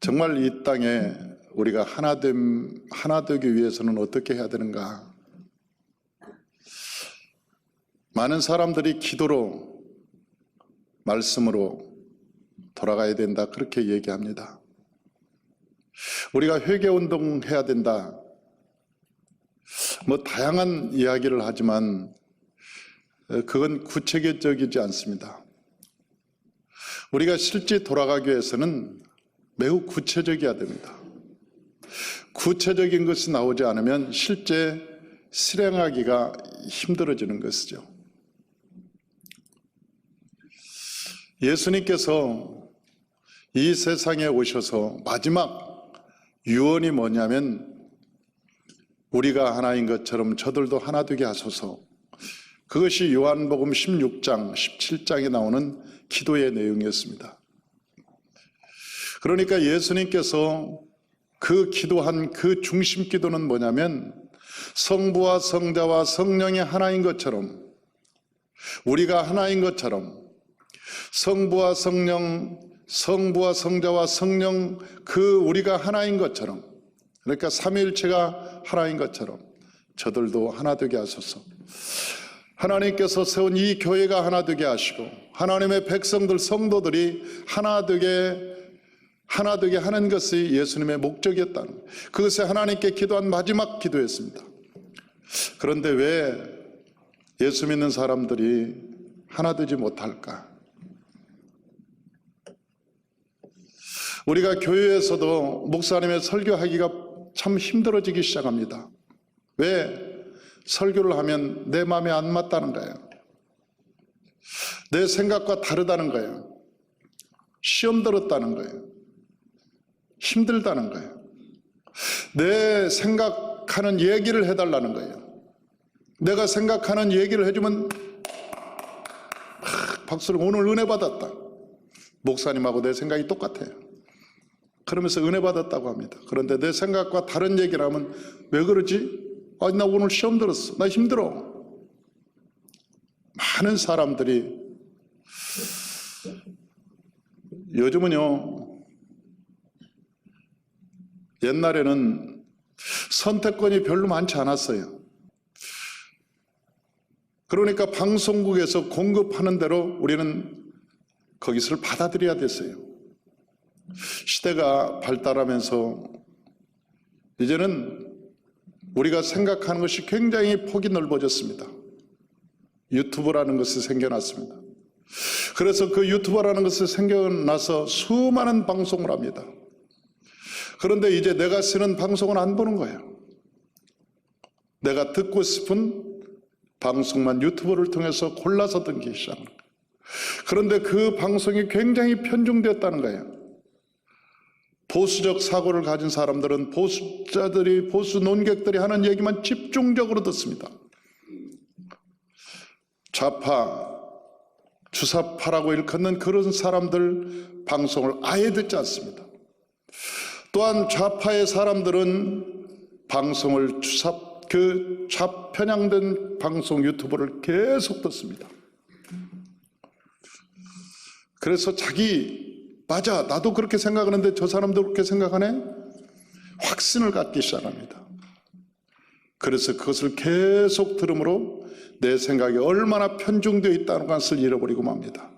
정말 이 땅에 우리가 하나 되기 위해서는 어떻게 해야 되는가? 많은 사람들이 기도로, 말씀으로 돌아가야 된다, 그렇게 얘기합니다. 우리가 회개운동 해야 된다, 다양한 이야기를 하지만 그건 구체적이지 않습니다. 우리가 실제 돌아가기 위해서는 매우 구체적이어야 됩니다. 구체적인 것이 나오지 않으면 실제 실행하기가 힘들어지는 것이죠. 예수님께서 이 세상에 오셔서 마지막 유언이 뭐냐면, 우리가 하나인 것처럼 저들도 하나 되게 하소서. 그것이 요한복음 16장, 17장에 나오는 기도의 내용이었습니다. 그러니까 예수님께서 그 기도한 그 중심 기도는 뭐냐면, 성부와 성자와 성령이 하나인 것처럼, 우리가 하나인 것처럼, 성부와 성령, 성부와 성자와 성령, 우리가 하나인 것처럼, 그러니까 삼위일체가 하나인 것처럼 저들도 하나 되게 하소서. 하나님께서 세운 이 교회가 하나 되게 하시고, 하나님의 백성들, 성도들이 하나 되게 하는 것이 예수님의 목적이었다는 거예요. 그것이 하나님께 기도한 마지막 기도였습니다. 그런데 왜 예수 믿는 사람들이 하나 되지 못할까? 우리가 교회에서도 목사님의 설교하기가 참 힘들어지기 시작합니다. 왜? 설교를 하면 내 마음에 안 맞다는 거예요. 내 생각과 다르다는 거예요. 시험 들었다는 거예요. 힘들다는 거예요. 내 생각하는 얘기를 해달라는 거예요. 내가 생각하는 얘기를 해주면 박수를, 오늘 은혜 받았다. 목사님하고 내 생각이 똑같아요. 그러면서 은혜 받았다고 합니다. 그런데 내 생각과 다른 얘기를 하면 왜 그러지? 나 오늘 시험 들었어. 나 힘들어. 많은 사람들이 요즘은요, 옛날에는 선택권이 별로 많지 않았어요. 그러니까 방송국에서 공급하는 대로 우리는 거기서를 받아들여야 됐어요. 시대가 발달하면서 이제는 우리가 생각하는 것이 굉장히 폭이 넓어졌습니다. 유튜브라는 것이 생겨났습니다. 그래서 그 유튜브라는 것이 생겨나서 수많은 방송을 합니다. 그런데 이제 내가 쓰는 방송은 안 보는 거예요. 내가 듣고 싶은 방송만 유튜브를 통해서 골라서 듣기 시작합니다. 그런데 그 방송이 굉장히 편중되었다는 거예요. 보수적 사고를 가진 사람들은 보수자들이, 보수 논객들이 하는 얘기만 집중적으로 듣습니다. 좌파, 주사파라고 일컫는 그런 사람들 방송을 아예 듣지 않습니다. 또한 좌파의 사람들은 방송을 좌편향된 방송 유튜브를 계속 듣습니다. 그래서 맞아, 나도 그렇게 생각하는데 저 사람도 그렇게 생각하네? 확신을 갖기 시작합니다. 그래서 그것을 계속 들으므로 내 생각이 얼마나 편중되어 있다는 것을 잃어버리고 맙니다.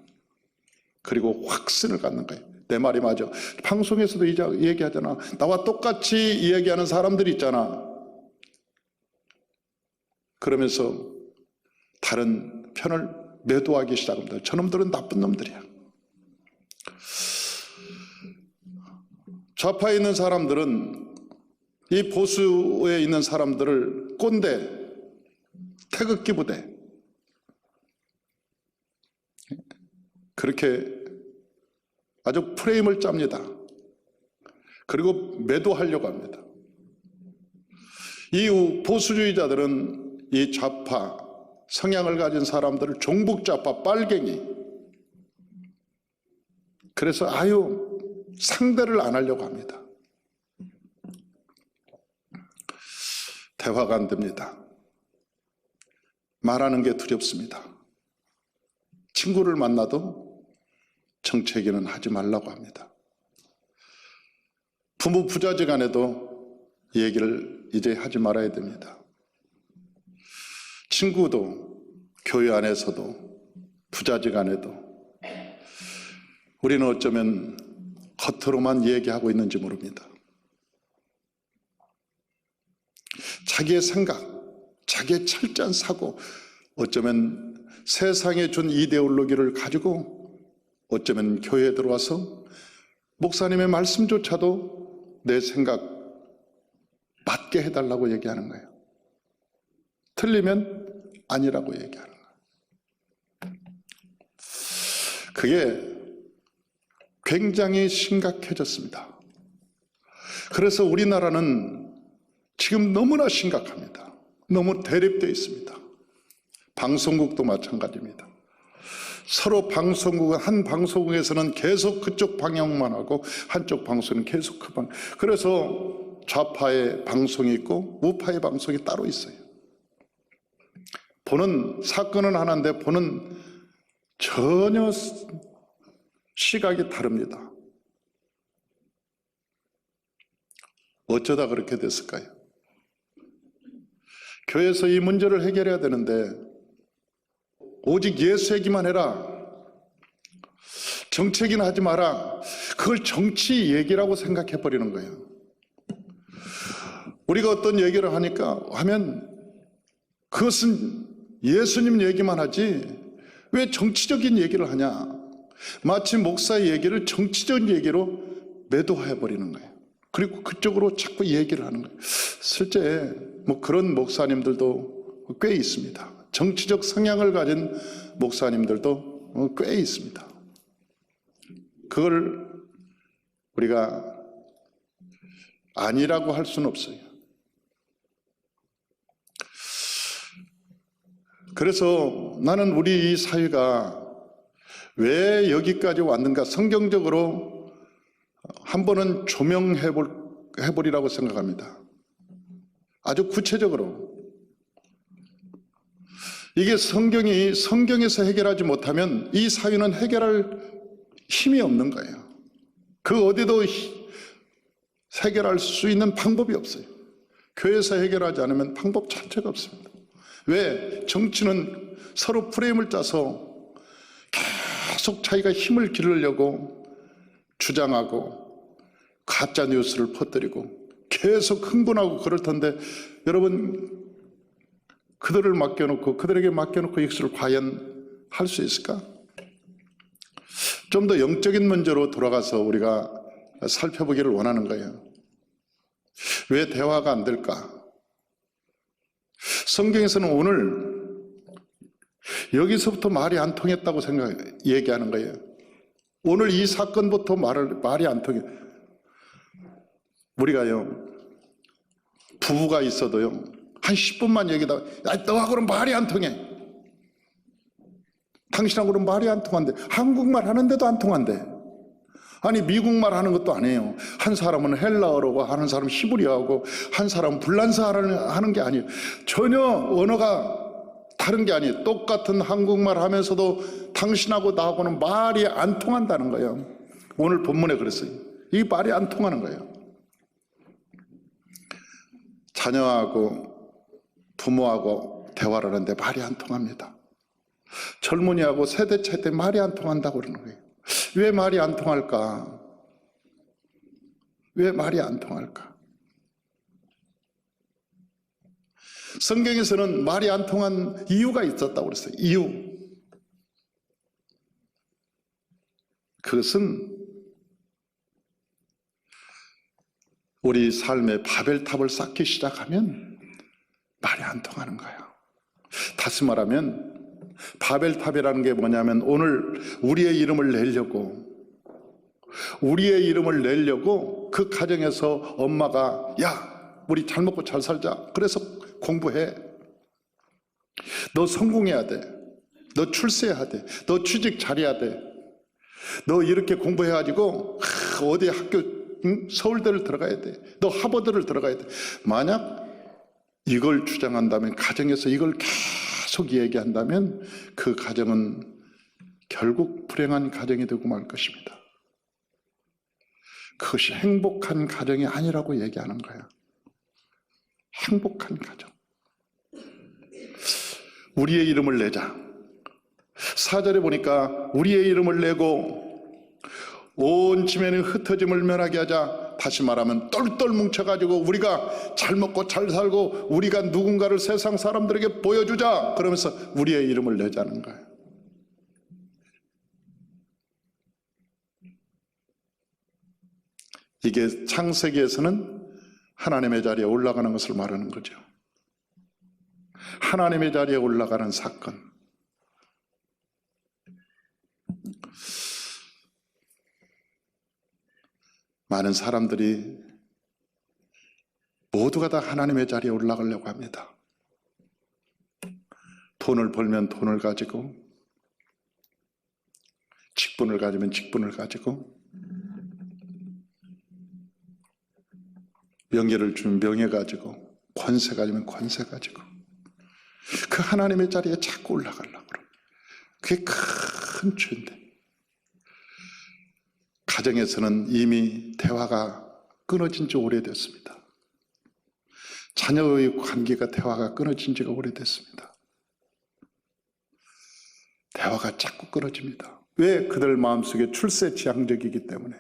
그리고 확신을 갖는 거예요. 내 말이 맞아. 방송에서도 얘기하잖아. 나와 똑같이 이야기하는 사람들이 있잖아. 그러면서 다른 편을 매도하기 시작합니다. 저놈들은 나쁜 놈들이야. 좌파에 있는 사람들은 이 보수에 있는 사람들을 꼰대, 태극기 부대, 그렇게 아주 프레임을 짭니다. 그리고 매도하려고 합니다. 이 보수주의자들은 이 좌파 성향을 가진 사람들을 종북좌파, 빨갱이, 그래서 상대를 안 하려고 합니다. 대화가 안 됩니다. 말하는 게 두렵습니다. 친구를 만나도 정체기는 하지 말라고 합니다. 부모 부자지간에도 얘기를 이제 하지 말아야 됩니다. 친구도 교회 안에서도 부자지간에도 우리는 어쩌면 겉으로만 얘기하고 있는지 모릅니다. 자기의 생각, 자기의 철저한 사고, 어쩌면 세상에 준 이데올로기를 가지고 어쩌면 교회에 들어와서 목사님의 말씀조차도 내 생각 맞게 해달라고 얘기하는 거예요. 틀리면 아니라고 얘기하는 거예요. 그게 굉장히 심각해졌습니다. 그래서 우리나라는 지금 너무나 심각합니다. 너무 대립되어 있습니다. 방송국도 마찬가지입니다. 서로 방송국은 한 방송국에서는 계속 그쪽 방향만 하고 한쪽 방송은 계속 그 방향. 그래서 좌파의 방송이 있고 우파의 방송이 따로 있어요. 보는 사건은 하나인데 보는 전혀 시각이 다릅니다. 어쩌다 그렇게 됐을까요? 교회에서 이 문제를 해결해야 되는데 오직 예수 얘기만 해라, 정치 얘기는 하지 마라, 그걸 정치 얘기라고 생각해 버리는 거예요. 우리가 어떤 얘기를 하면 그것은 예수님 얘기만 하지 왜 정치적인 얘기를 하냐, 마치 목사의 얘기를 정치적인 얘기로 매도해 버리는 거예요. 그리고 그쪽으로 자꾸 얘기를 하는 거예요. 실제 그런 목사님들도 꽤 있습니다. 정치적 성향을 가진 목사님들도 꽤 있습니다. 그걸 우리가 아니라고 할 수는 없어요. 그래서 나는 우리 이 사회가 왜 여기까지 왔는가, 성경적으로 한 번은 조명해버리라고 생각합니다. 아주 구체적으로. 이게 성경에서 해결하지 못하면 이 사회는 해결할 힘이 없는 거예요. 그 어디도 해결할 수 있는 방법이 없어요. 교회에서 해결하지 않으면 방법 자체가 없습니다. 왜? 정치는 서로 프레임을 짜서 계속 자기가 힘을 기르려고 주장하고 가짜 뉴스를 퍼뜨리고 계속 흥분하고 그럴 텐데, 여러분 그들에게 맡겨놓고 이것을 과연 할 수 있을까? 좀 더 영적인 문제로 돌아가서 우리가 살펴보기를 원하는 거예요. 왜 대화가 안 될까? 성경에서는 오늘 여기서부터 말이 안 통했다고 얘기하는 거예요. 오늘 이 사건부터 말이 안 통해. 우리가요, 부부가 있어도요, 한 10분만 얘기하다가, 야, 너하고는 말이 안 통해. 당신하고는 말이 안 통한대. 한국말 하는데도 안 통한대. 아니, 미국말 하는 것도 아니에요. 한 사람은 헬라어로 하는 사람은 히브리어하고 한 사람은 불란서어를 하는 게 아니에요. 전혀 언어가 다른 게 아니에요. 똑같은 한국말 하면서도 당신하고 나하고는 말이 안 통한다는 거예요. 오늘 본문에 그랬어요. 이 말이 안 통하는 거예요. 자녀하고 부모하고 대화를 하는데 말이 안 통합니다. 젊은이하고 세대 차이 때 말이 안 통한다고 그러는 거예요. 왜 말이 안 통할까? 왜 말이 안 통할까? 성경에서는 말이 안 통한 이유가 있었다고 그랬어요. 이유. 그것은 우리 삶에 바벨탑을 쌓기 시작하면 말이 안 통하는 거예요. 다시 말하면 바벨탑이라는 게 뭐냐면, 오늘 우리의 이름을 내려고 그 가정에서 엄마가, 야, 우리 잘 먹고 잘 살자, 그래서 공부해, 너 성공해야 돼, 너 출세해야 돼, 너 취직 잘해야 돼, 너 이렇게 공부해가지고 어디 학교 서울대를 들어가야 돼, 너 하버드를 들어가야 돼. 만약 이걸 주장한다면, 가정에서 이걸 계속 얘기한다면 그 가정은 결국 불행한 가정이 되고 말 것입니다. 그것이 행복한 가정이 아니라고 얘기하는 거야. 행복한 가정. 우리의 이름을 내자. 4절에 보니까 우리의 이름을 내고 온 지면의 흩어짐을 면하게 하자. 다시 말하면 똘똘 뭉쳐가지고 우리가 잘 먹고 잘 살고 우리가 누군가를 세상 사람들에게 보여주자. 그러면서 우리의 이름을 내자는 거예요. 이게 창세기에서는 하나님의 자리에 올라가는 것을 말하는 거죠. 하나님의 자리에 올라가는 사건. 많은 사람들이 모두가 다 하나님의 자리에 올라가려고 합니다. 돈을 벌면 돈을 가지고, 직분을 가지면 직분을 가지고, 명예를 주면 명예 가지고, 권세 가지면 권세 가지고, 그 하나님의 자리에 자꾸 올라가려고 그래요. 그게 큰 죄인데, 가정에서는 이미 대화가 끊어진 지 오래됐습니다. 자녀의 관계가 대화가 끊어진 지가 오래됐습니다. 대화가 자꾸 끊어집니다. 왜? 그들 마음속에 출세지향적이기 때문에.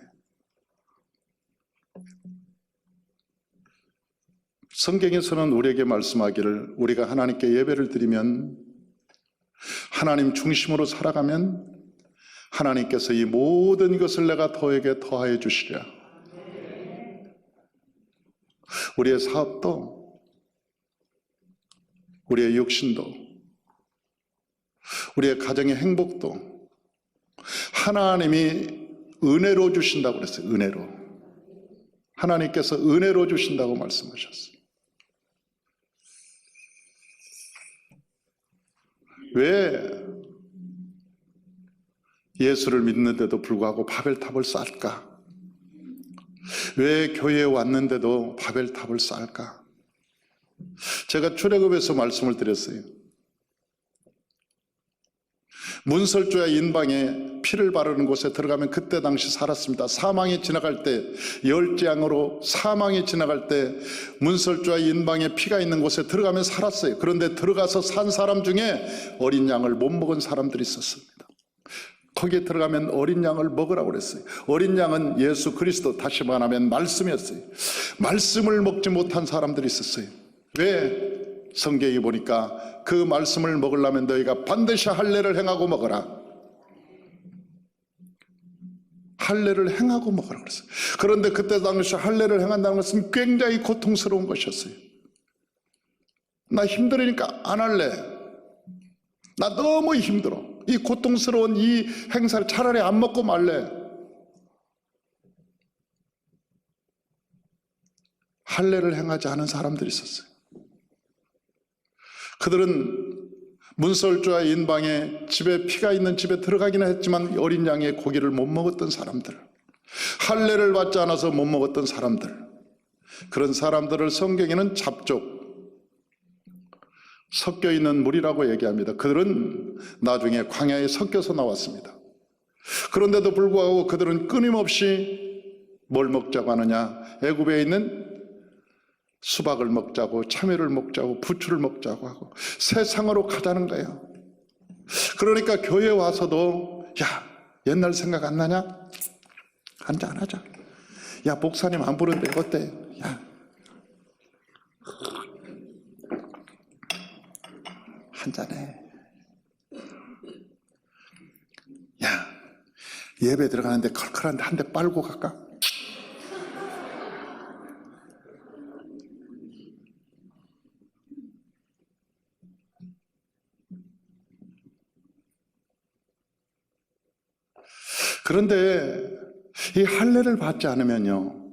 성경에서는 우리에게 말씀하기를 우리가 하나님께 예배를 드리면, 하나님 중심으로 살아가면 하나님께서 이 모든 것을 내가 너에게 더하여 주시랴. 우리의 사업도, 우리의 육신도, 우리의 가정의 행복도 하나님이 은혜로 주신다고 그랬어요. 은혜로. 하나님께서 은혜로 주신다고 말씀하셨어요. 왜 예수를 믿는데도 불구하고 바벨탑을 쌓을까? 왜 교회에 왔는데도 바벨탑을 쌓을까? 제가 출애굽에서 말씀을 드렸어요. 문설주야 인방에 피를 바르는 곳에 들어가면 그때 당시 살았습니다. 사망이 지나갈 때, 열재앙으로 사망이 지나갈 때 문설주야 인방에 피가 있는 곳에 들어가면 살았어요. 그런데 들어가서 산 사람 중에 어린 양을 못 먹은 사람들이 있었습니다. 거기에 들어가면 어린 양을 먹으라고 그랬어요. 어린 양은 예수 그리스도, 다시 말하면 말씀이었어요. 말씀을 먹지 못한 사람들이 있었어요. 왜? 성경에 보니까 그 말씀을 먹으려면 너희가 반드시 할례를 행하고 먹어라. 할례를 행하고 먹으라고 그랬어요. 그런데 그때 당시 할례를 행한다는 것은 굉장히 고통스러운 것이었어요. 나 힘들으니까 안 할래. 나 너무 힘들어. 이 고통스러운 이 행사를 차라리 안 먹고 말래. 할례를 행하지 않은 사람들이 있었어요. 그들은 문설주와 인방에 집에 피가 있는 집에 들어가기는 했지만 어린 양의 고기를 못 먹었던 사람들, 할례를 받지 않아서 못 먹었던 사람들, 그런 사람들을 성경에는 잡족, 섞여 있는 물이라고 얘기합니다. 그들은 나중에 광야에 섞여서 나왔습니다. 그런데도 불구하고 그들은 끊임없이 뭘 먹자고 하느냐? 애굽에 있는 수박을 먹자고, 참외를 먹자고, 부추를 먹자고 하고 세상으로 가자는 거예요. 그러니까 교회 와서도 야, 옛날 생각 안 나냐? 한잔 하자. 야, 목사님 안 부른데 어때? 야, 한잔해. 야, 예배 들어가는데 컬컬한데 한 대 빨고 갈까? 그런데 이 할례를 받지 않으면요,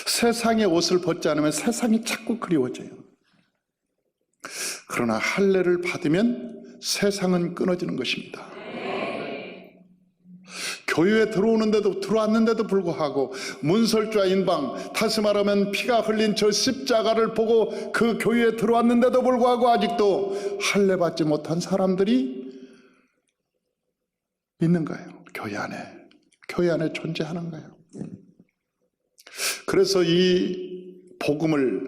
세상의 옷을 벗지 않으면 세상이 자꾸 그리워져요. 그러나 할례를 받으면 세상은 끊어지는 것입니다. 교회에 들어왔는데도 불구하고 문설주와 인방, 다시 말하면 피가 흘린 저 십자가를 보고 그 교회에 들어왔는데도 불구하고 아직도 할례 받지 못한 사람들이 있는 거예요. 교회 안에 존재하는 거예요. 그래서 이 복음을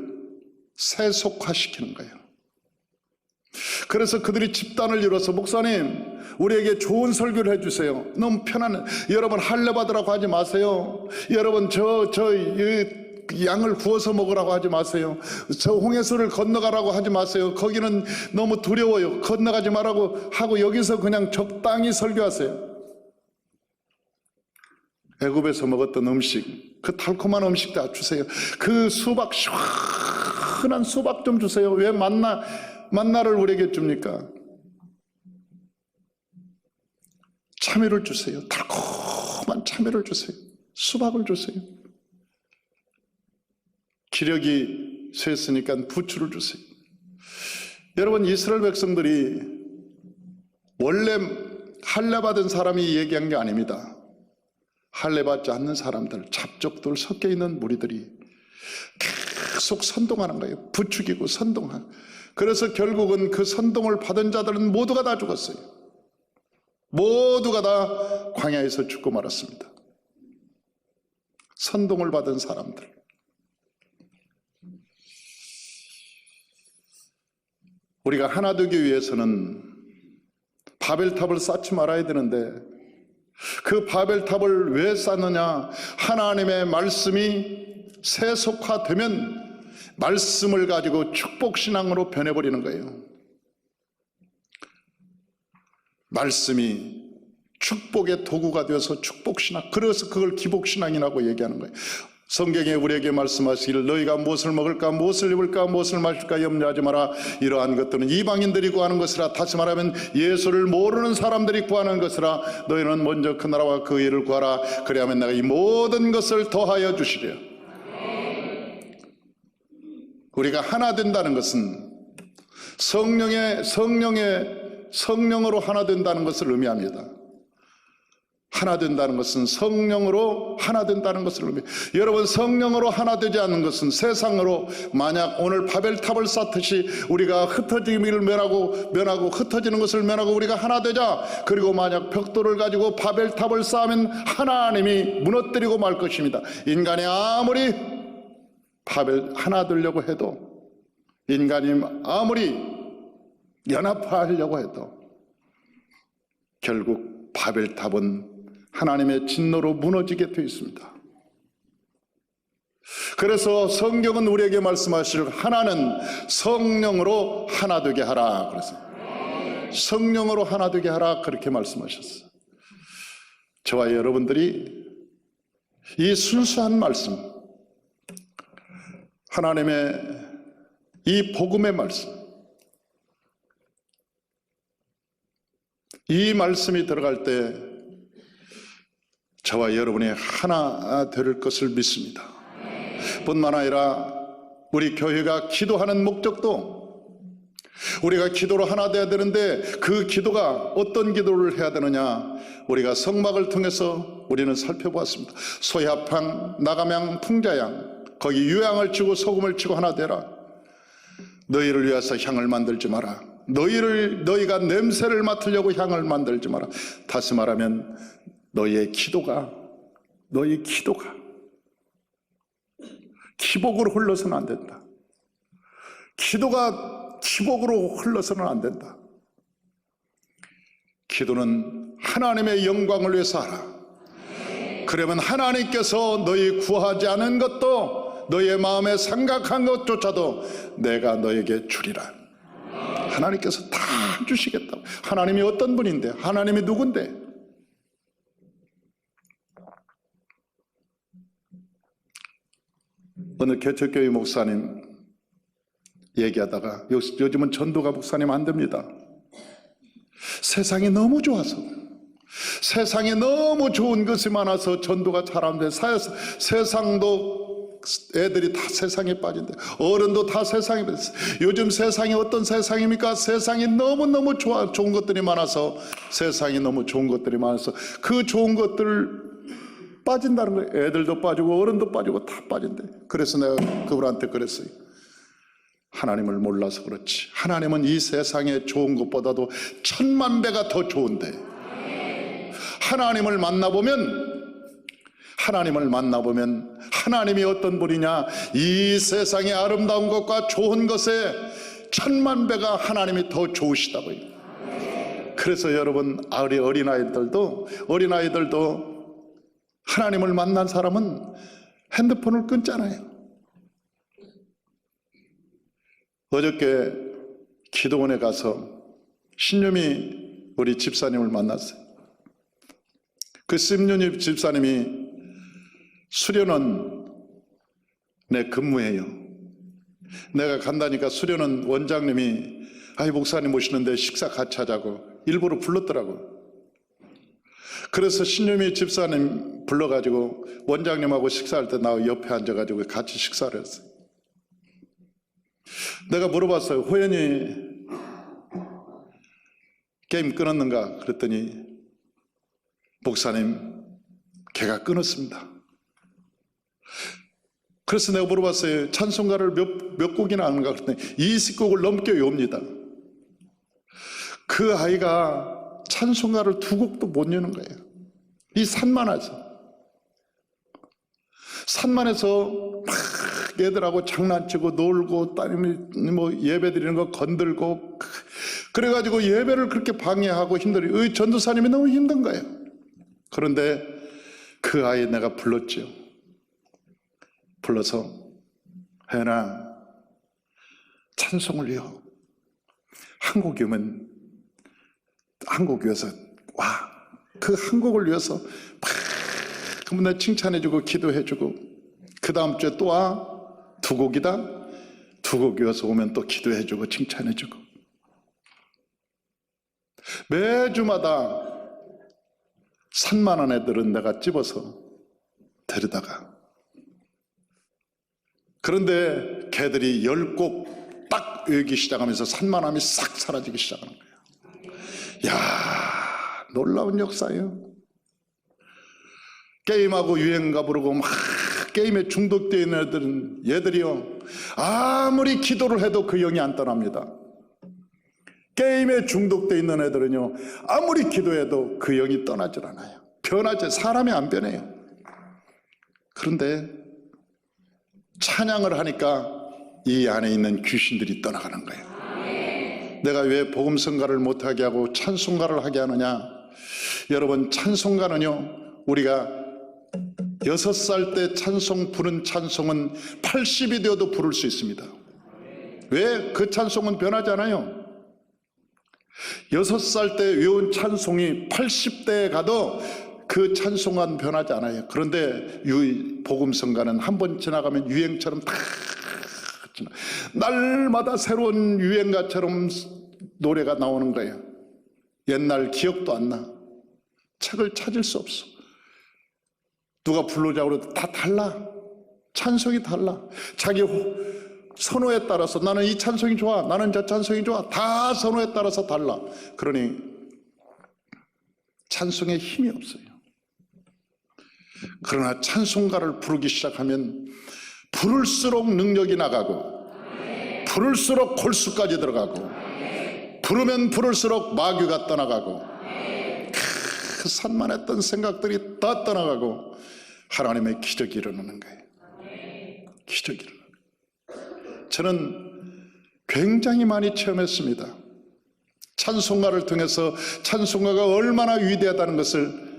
세속화시키는 거예요. 그래서 그들이 집단을 이뤄서 목사님 우리에게 좋은 설교를 해주세요. 너무 편한, 여러분 할례 받으라고 하지 마세요. 여러분 양을 구워서 먹으라고 하지 마세요. 저 홍해수를 건너가라고 하지 마세요. 거기는 너무 두려워요. 건너가지 말라고 하고 여기서 그냥 적당히 설교하세요. 애굽에서 먹었던 음식, 그 달콤한 음식 다 주세요. 그 수박, 시원한 수박 좀 주세요. 왜 만나를 우리에게 줍니까? 참외를 주세요. 달콤한 참외를 주세요. 수박을 주세요. 기력이 쇠했으니까 부추를 주세요. 여러분, 이스라엘 백성들이 원래 할례 받은 사람이 얘기한 게 아닙니다. 할례 받지 않는 사람들, 잡족들 섞여 있는 무리들이 계속 선동하는 거예요. 부추기고 선동하고. 그래서 결국은 그 선동을 받은 자들은 모두가 다 죽었어요. 모두가 다 광야에서 죽고 말았습니다. 선동을 받은 사람들. 우리가 하나 되기 위해서는 바벨탑을 쌓지 말아야 되는데, 그 바벨탑을 왜 쌓느냐? 하나님의 말씀이 세속화되면 말씀을 가지고 축복신앙으로 변해버리는 거예요. 말씀이 축복의 도구가 되어서 축복신앙, 그래서 그걸 기복신앙이라고 얘기하는 거예요. 성경에 우리에게 말씀하시기를 너희가 무엇을 먹을까, 무엇을 입을까, 무엇을 마실까 염려하지 마라. 이러한 것들은 이방인들이 구하는 것이라. 다시 말하면 예수를 모르는 사람들이 구하는 것이라. 너희는 먼저 그 나라와 그 일을 구하라. 그리하면 내가 이 모든 것을 더하여 주시리라. 우리가 하나 된다는 것은 성령으로 하나 된다는 것을 의미합니다. 하나 된다는 것은 성령으로 하나 된다는 것을 의미해요. 여러분, 성령으로 하나 되지 않는 것은 세상으로, 만약 오늘 바벨탑을 쌓듯이 우리가 흩어짐을 면하고 흩어지는 것을 면하고 우리가 하나 되자. 그리고 만약 벽돌을 가지고 바벨탑을 쌓으면 하나님이 무너뜨리고 말 것입니다. 인간이 아무리 하나 되려고 해도, 인간이 아무리 연합하려고 해도 결국 바벨탑은 하나님의 진노로 무너지게 되어 있습니다. 그래서 성경은 우리에게 말씀하시길 하나는 성령으로 하나 되게 하라. 그래서 성령으로 하나 되게 하라, 그렇게 말씀하셨어요. 저와 여러분들이 이 순수한 말씀, 하나님의 이 복음의 말씀, 이 말씀이 들어갈 때 저와 여러분이 하나 될 것을 믿습니다. 뿐만 아니라 우리 교회가 기도하는 목적도, 우리가 기도로 하나 되어야 되는데 그 기도가 어떤 기도를 해야 되느냐, 우리가 성막을 통해서 우리는 살펴보았습니다. 소야팡, 나가명, 풍자양, 거기 유향을 치고 소금을 치고 하나 되라. 너희를 위해서 향을 만들지 마라. 너희가 냄새를 맡으려고 향을 만들지 마라. 다시 말하면 너희의 기도가 기복으로 흘러서는 안 된다. 기도가 기복으로 흘러서는 안 된다. 기도는 하나님의 영광을 위해서 하라. 그러면 하나님께서 너희 구하지 않은 것도, 너희의 마음에 생각한 것조차도 내가 너에게 주리라. 하나님께서 다 주시겠다고. 하나님이 어떤 분인데, 하나님이 누군데? 어느 개척교회 목사님 얘기하다가, 요즘은 전도가 목사님 안 됩니다. 세상이 너무 좋아서, 세상에 너무 좋은 것이 많아서 전도가 잘 안 돼. 세상도 애들이 다 세상에 빠진대. 어른도 다 세상에 빠졌어. 요즘 세상이 어떤 세상입니까? 세상이 너무너무 좋은 것들이 많아서, 세상이 너무 좋은 것들이 많아서 그 좋은 것들 빠진다는 거예요. 애들도 빠지고 어른도 빠지고 다 빠진대. 그래서 내가 그분한테 그랬어요. 하나님을 몰라서 그렇지. 하나님은 이 세상에 좋은 것보다도 1000만 배가 더 좋은데, 하나님을 만나보면 하나님을 만나보면 하나님이 어떤 분이냐, 이 세상의 아름다운 것과 좋은 것에 천만 배가 하나님이 더 좋으시다고요. 그래서 여러분, 어린아이들도 하나님을 만난 사람은 핸드폰을 끊잖아요. 어저께 기도원에 가서 신유미 우리 집사님을 만났어요. 그 신유미 집사님이 수련원 내 근무해요. 내가 간다니까 수련원 원장님이 목사님 모시는데 식사 같이 하자고 일부러 불렀더라고. 그래서 신유미 집사님 불러가지고 원장님하고 식사할 때 나 옆에 앉아가지고 같이 식사를 했어요. 내가 물어봤어요. 호연이 게임 끊었는가? 그랬더니 목사님, 걔가 끊었습니다. 그래서 내가 물어봤어요. 찬송가를 몇 곡이나 하는가? 그랬더니 20곡을 넘게 외웁니다. 그 아이가 찬송가를 2곡도 못 여는 거예요. 이 산만에서 막 애들하고 장난치고 놀고 따님이 뭐 예배 드리는 거 건들고 그래가지고 예배를 그렇게 방해하고 힘들어요. 전도사님이 너무 힘든 거예요. 그런데 그 아이 내가 불렀죠. 불러서 혜연아, 찬송을 외워. 한 곡 외워서 와. 그 한 곡을 위해서 그러면 내가 칭찬해주고 기도해주고 그 다음 주에 또 와. 2곡이다. 2곡 외워서 오면 또 기도해주고 칭찬해주고 매주마다 산만한 애들은 내가 집어서 데려다가 그런데 걔들이 10곡 딱 외우기 시작하면서 산만함이 싹 사라지기 시작하는 거예요. 야, 놀라운 역사예요. 게임하고 유행가 부르고 막 게임에 중독되어 있는 얘들이요, 아무리 기도를 해도 그 영이 안 떠납니다. 게임에 중독되어 있는 애들은요, 아무리 기도해도 그 영이 떠나질 않아요. 변하지, 사람이 안 변해요. 그런데 찬양을 하니까 이 안에 있는 귀신들이 떠나가는 거예요. 내가 왜 복음성가를 못하게 하고 찬송가를 하게 하느냐? 여러분, 찬송가는요, 우리가 6살 때 찬송 부른 찬송은 80이 되어도 부를 수 있습니다. 왜? 그 찬송은 변하지 않아요. 6살 때 외운 찬송이 80대에 가도 그 찬송은 변하지 않아요. 그런데 복음성가는 한 번 지나가면 유행처럼 다 날마다 새로운 유행가처럼 노래가 나오는 거예요. 옛날 기억도 안 나. 책을 찾을 수 없어. 누가 부르자고 해도 다 달라. 찬송이 달라. 자기 선호에 따라서 나는 이 찬송이 좋아, 나는 저 찬송이 좋아, 다 선호에 따라서 달라. 그러니 찬송에 힘이 없어요. 그러나 찬송가를 부르기 시작하면 부를수록 능력이 나가고 부를수록 골수까지 들어가고 부르면 부를수록 마귀가 떠나가고 그 산만했던 생각들이 다 떠나가고 하나님의 기적이 일어나는 거예요. 기적이 일어나는 거예요. 저는 굉장히 많이 체험했습니다. 찬송가를 통해서 찬송가가 얼마나 위대하다는 것을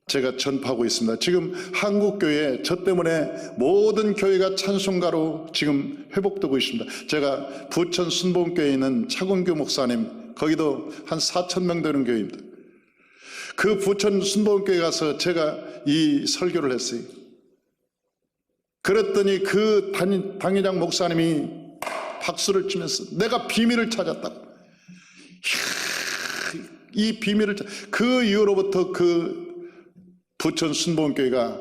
제가 전파하고 있습니다. 지금 한국교회 저 때문에 모든 교회가 찬송가로 지금 회복되고 있습니다. 제가 부천 순복음교회에 있는 차군규 목사님, 거기도 한 4,000명 되는 교회입니다. 그 부천 순복음교회 가서 제가 이 설교를 했어요. 그랬더니 그 당회장 목사님이 박수를 치면서 내가 비밀을 찾았다고. 이 비밀을 그 이후로부터 그 부천 순복음교회가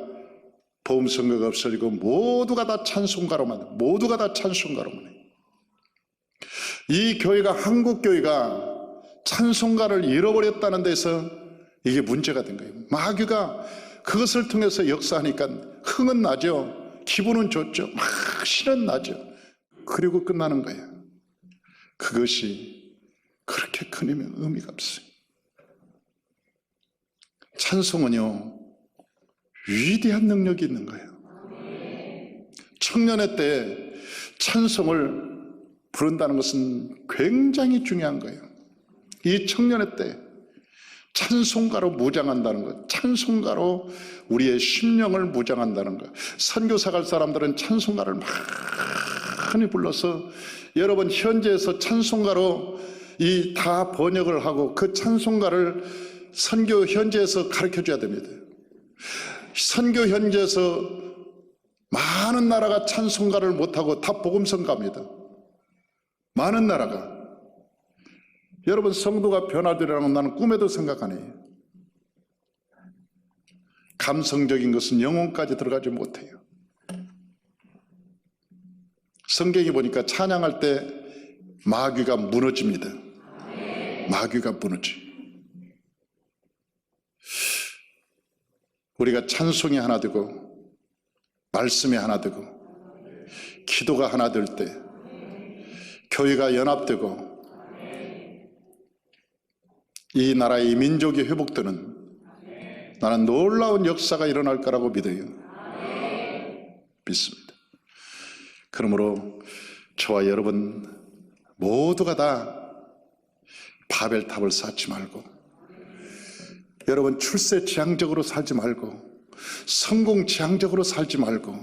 복음성가가 없어지고 모두가 다 찬송가로만, 모두가 다 찬송가로만 해요. 이 교회가, 한국교회가 찬송가를 잃어버렸다는 데서 이게 문제가 된 거예요. 마귀가 그것을 통해서 역사하니까 흥은 나죠. 기분은 좋죠. 막 신은 나죠. 그리고 끝나는 거예요. 그것이 그렇게 큰 의미가 없어요. 찬송은요, 위대한 능력이 있는 거예요. 청년의 때에 찬송을 부른다는 것은 굉장히 중요한 거예요. 이 청년의 때 찬송가로 무장한다는 것, 찬송가로 우리의 심령을 무장한다는 것. 선교사 갈 사람들은 찬송가를 많이 불러서 여러분 현지에서 찬송가로 이 다 번역을 하고 그 찬송가를 선교 현지에서 가르쳐 줘야 됩니다. 선교 현지에서 많은 나라가 찬송가를 못하고 다 복음성 갑니다. 많은 나라가. 여러분 성도가 변화되라는 건 나는 꿈에도 생각 안 해요. 감성적인 것은 영혼까지 들어가지 못해요. 성경에 보니까 찬양할 때 마귀가 무너집니다. 마귀가 무너져. 우리가 찬송이 하나 되고 말씀이 하나 되고 기도가 하나 될 때 교회가 연합되고 이 나라의 민족이 회복되는 나는 놀라운 역사가 일어날 거라고 믿어요. 믿습니다. 그러므로 저와 여러분 모두가 다 바벨탑을 쌓지 말고, 여러분 출세 지향적으로 살지 말고, 성공 지향적으로 살지 말고,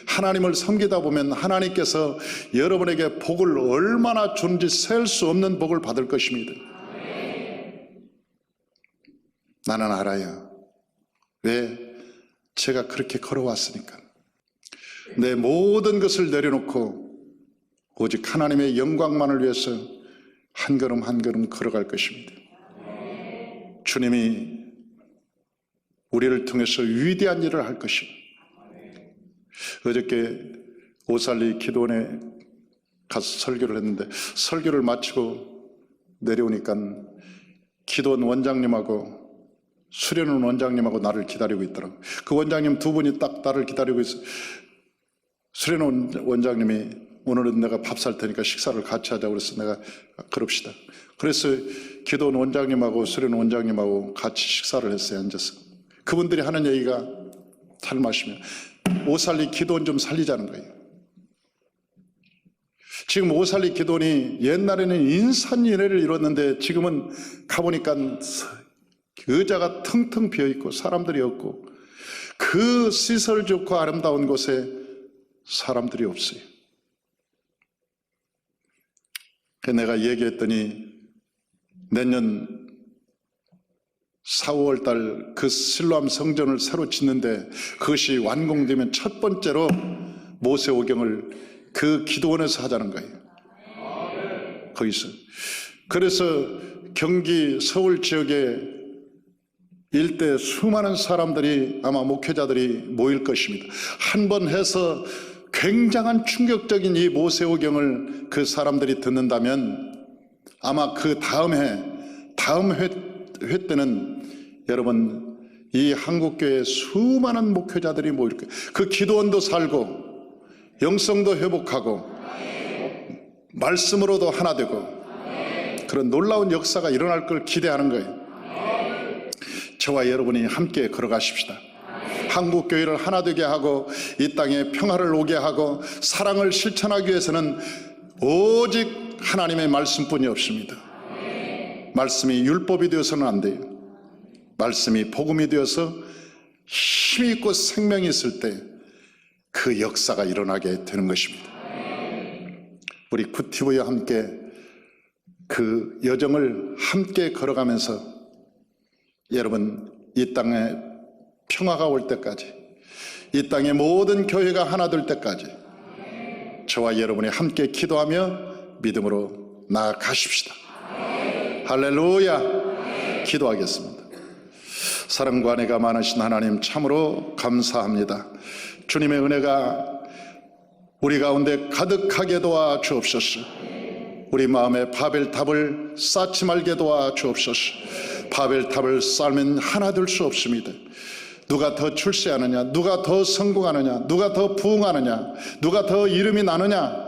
하나님을 섬기다 보면 하나님께서 여러분에게 복을 얼마나 주는지 셀 수 없는 복을 받을 것입니다. 나는 알아요. 왜? 제가 그렇게 걸어왔으니까. 내 모든 것을 내려놓고 오직 하나님의 영광만을 위해서 한 걸음 한 걸음 걸어갈 것입니다. 주님이 우리를 통해서 위대한 일을 할 것입니다. 어저께 오살리 기도원에 가서 설교를 했는데 설교를 마치고 내려오니까 기도원 원장님하고 수련원 원장님하고 나를 기다리고 있더라고요. 그 원장님 두 분이 딱 나를 기다리고 있어요. 수련원 원장님이 오늘은 내가 밥 살 테니까 식사를 같이 하자고 그래서 내가 그럽시다. 그래서 기도원 원장님하고 수련원 원장님하고 같이 식사를 했어요. 앉아서. 그분들이 하는 얘기가 탈마시며 오살리 기도원 좀 살리자는 거예요. 지금 오살리 기도원이 옛날에는 인산인해를 이뤘는데 지금은 가보니까 의자가 텅텅 비어있고 사람들이 없고 그 시설 좋고 아름다운 곳에 사람들이 없어요. 내가 얘기했더니 내년 4, 5월 달 그 실로암 성전을 새로 짓는데 그것이 완공되면 첫 번째로 모세오경을 그 기도원에서 하자는 거예요. 거기서. 그래서 경기 서울 지역에 일대 수많은 사람들이 아마 목회자들이 모일 것입니다. 한 번 해서 굉장한 충격적인 이 모세오경을 그 사람들이 듣는다면 아마 그 다음 회 때는 여러분 이 한국교회 수많은 목회자들이 모일 거예요. 그 기도원도 살고 영성도 회복하고 말씀으로도 하나 되고 그런 놀라운 역사가 일어날 걸 기대하는 거예요. 저와 여러분이 함께 걸어가십시다. 한국교회를 하나 되게 하고 이 땅에 평화를 오게 하고 사랑을 실천하기 위해서는 오직 하나님의 말씀뿐이 없습니다. 말씀이 율법이 되어서는 안 돼요. 말씀이 복음이 되어서 힘이 있고 생명이 있을 때 그 역사가 일어나게 되는 것입니다. 우리 굿티브와 함께 그 여정을 함께 걸어가면서 여러분 이 땅에 평화가 올 때까지 이 땅의 모든 교회가 하나 될 때까지 저와 여러분이 함께 기도하며 믿음으로 나아가십시다. 할렐루야. 기도하겠습니다. 사랑과 은혜가 많으신 하나님 참으로 감사합니다. 주님의 은혜가 우리 가운데 가득하게 도와 주옵소서. 우리 마음에 바벨탑을 쌓지 말게 도와 주옵소서. 바벨탑을 쌓으면 하나 될 수 없습니다. 누가 더 출세하느냐, 누가 더 성공하느냐, 누가 더 부흥하느냐, 누가 더 이름이 나느냐,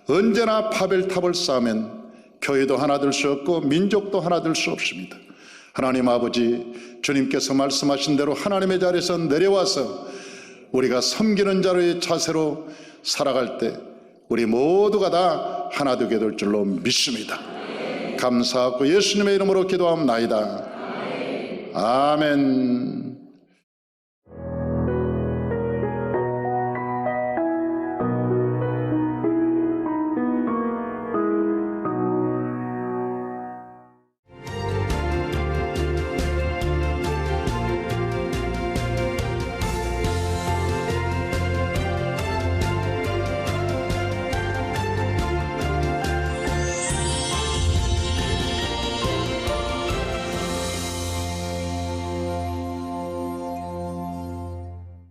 언제나 바벨탑을 쌓으면 교회도 하나 될 수 없고 민족도 하나 될 수 없습니다. 하나님 아버지, 주님께서 말씀하신 대로 하나님의 자리에서 내려와서 우리가 섬기는 자로의 자세로 살아갈 때 우리 모두가 다 하나 되게 될 줄로 믿습니다. 감사하고 예수님의 이름으로 기도합나이다. 아멘.